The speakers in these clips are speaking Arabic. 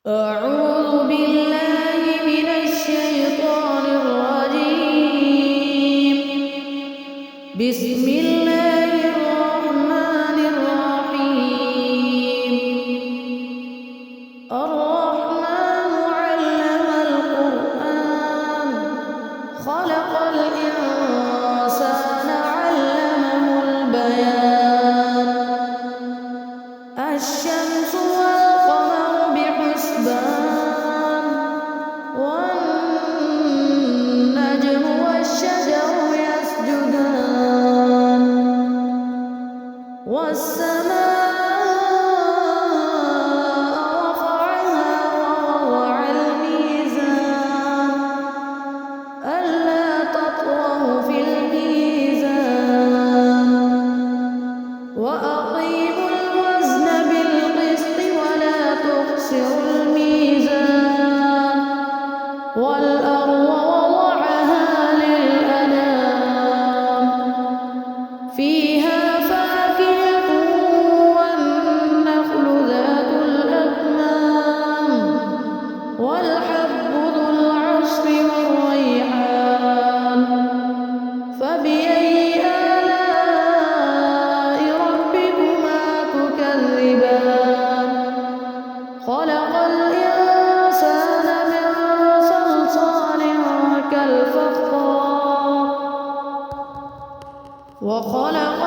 أعوذ بالله من الشيطان الرجيم. بسم الله الرحمن الرحيم. الرحمن علم القرآن خلق الإنسان علمه البيان. الشمس والقمر بحسبان والنجم والشجر يسجدان والسماء رفعها ووضع الميزان ألا تطغوا في الميزان وأقيموا الوزن بالقسط ولا تخسروا الميزان والأرض وضعها للأنام فيها فاكهة والنخل ذات الأكمام والحب ذو العصف والريحان فبأي آلاء ربكما تكذبان خلق الإنسان من صلصال كالفخار وخلق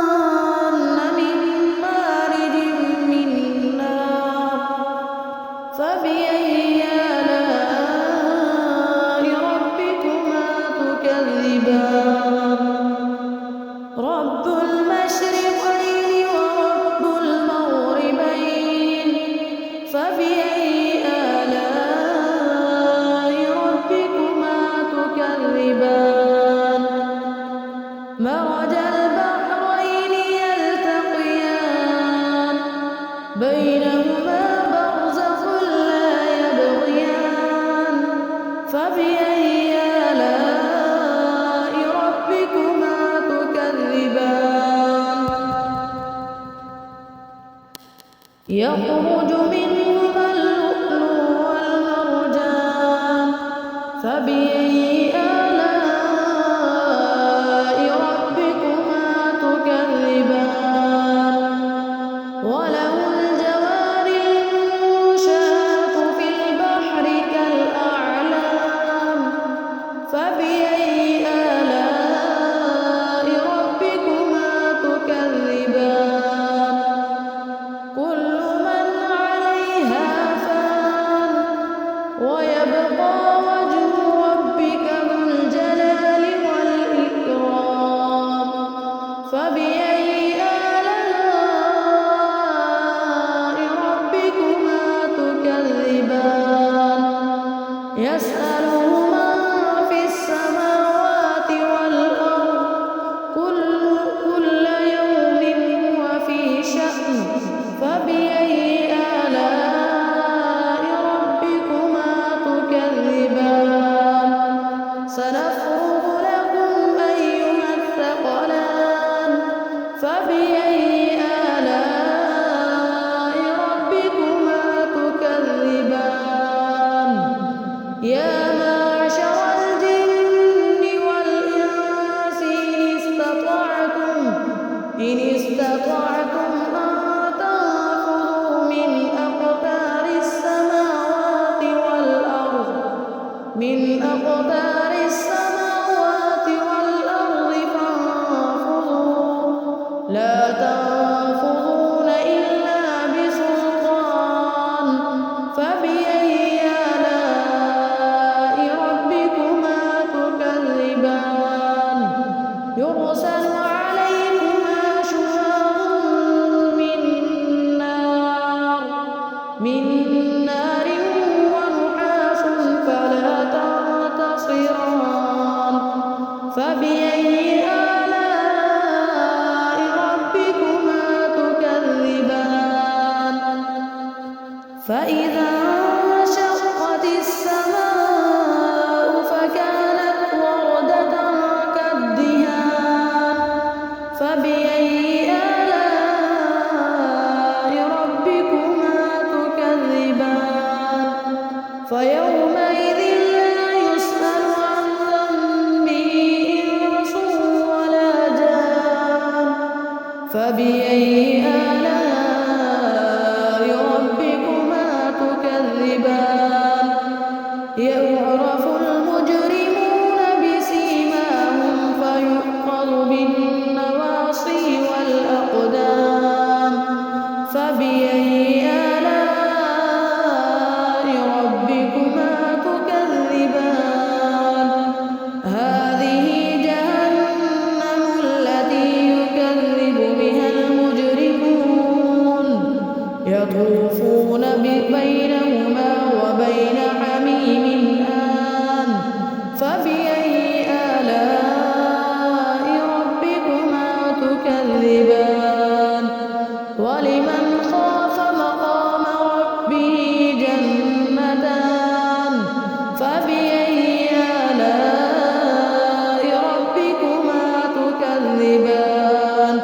الجن من مارج من نار فبأي آلاء ربكما تكذبان رب المشرقين ورب المغربين فبأي آلاء ربكما تكذبان مرج البحرين يلتقيان بينهما برزخ لا يبغيان فبأي آلاء ربكما تكذبان يخرج منهما اللؤلؤ والمرجان فبأي آلاء ربكما تكذبان وله الجوار المنشآت في البحر كالأعلام فبأي آلاء ربكما تكذبان كل من عليها فان ويبقى وجه ربك ذو الجلال والإكرام فبأي آلاء ربكما تكذبان يسأله من في السماوات والأرض كل يوم هو في شأن فبأي آلاء ربكما تكذبان سنفرغ لكم أيها الثقلان فبأي آلاء ربكما تكذبان يا معشر الجن والإنس إن استطعتم أن تنفذوا من أقطار السماوات والأرض فانفذوا لا تنفذون إلا بسلطان فبأي آلاء ربكما تكذبان يرسل عليكما شواظ من نار ونحاس فلا تنتصران فبأي آلاء ربكما تكذبان فإذا انشقت السماء فكانت وردة كالدهان فبأي آلاء ربكما فيومئذ لا يسأل عن ذنبه إنس ولا جان فبأي آلاء ربكما تكذبان يعرف المجرمون بسيماهم فيؤخذ بالنواصي والأقدام فبأي آلاء ربكما تكذبان هذه جهنم التي يكذب بها المجرمون يطوفون بينهما وبين حميم آن فبأي آلاء ربكما تكذبان ولمن خاف مقام ربه جنتان فبأي آلاء ربكما تكذبان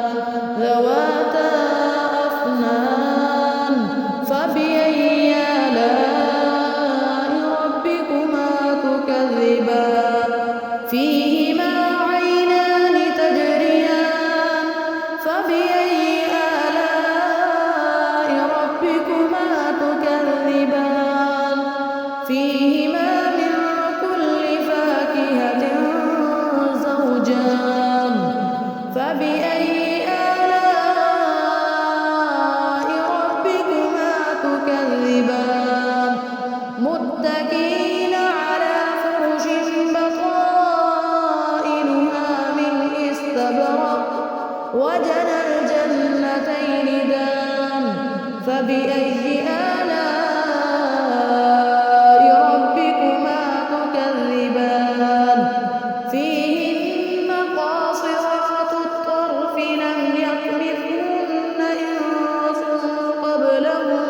ذواتا أفنان فبأي آلاء ربكما تكذبان فيهما عينان تجريان فبأي آلاء ربكما تكذبان فيهما من كل فاكهة زوجان فبأي آلاء ربكما تكذبان متكئين على فرش بطائنها من استبرق وجنى الجنتين دان فبأي آلاء ربكما تكذبان فيهن قاصرات الطرف لم يطمثهن إنس قبلهم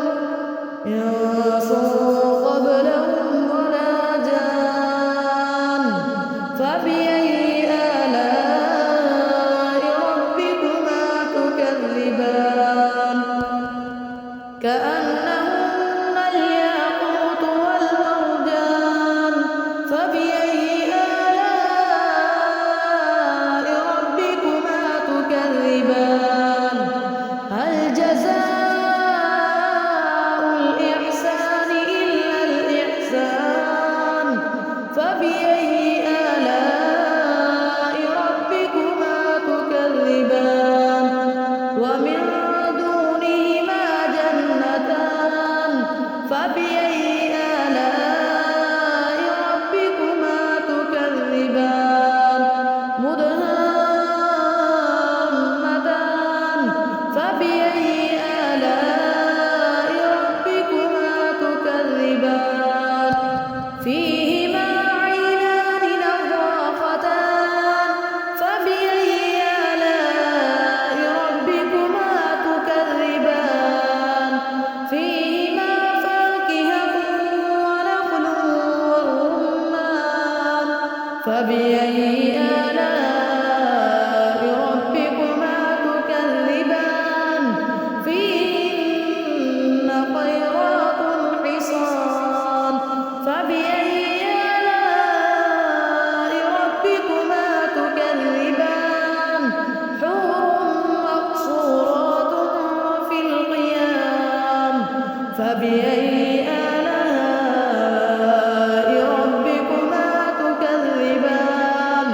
ولا جان فبأي آلاء ربكما تكذبان كأنهن الياقوت والمرجان فبأي آلاء ربكما تكذبان هل جزاء الإحسان إلا الإحسان فبأي آلاء ربكما تكذبان ومن دونهما جنتان فبأي آلاء ربكما تكذبان مدهامتان فبأي آلاء ربكما تكذبان فيهما عينان نضاختان فبأي آلاء ربكما تكذبان فيهما فاكهة ونخل ورمان فبأي آلاء ربكما تكذبان فيهن خيرات حصان فبأي آلاء ربكما تكذبان حور مقصورات في الخيام فبأي آلاء ربكما تكذبان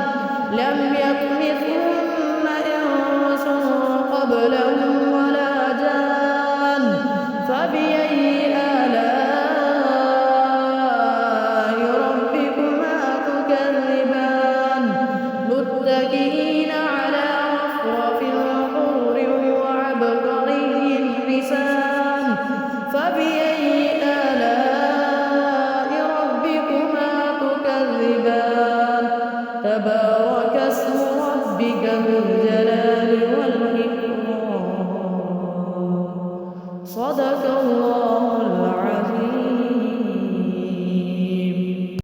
لم يطمثهن إنس قبلهم ولا جان فبأي آلاء ربكما تكذبان متكئين على رفرف خضر وعبقري حسان فبأي آلاء ربكما تكذبان تبارك اسم ربك ذو الجلال والإكرام صدق الله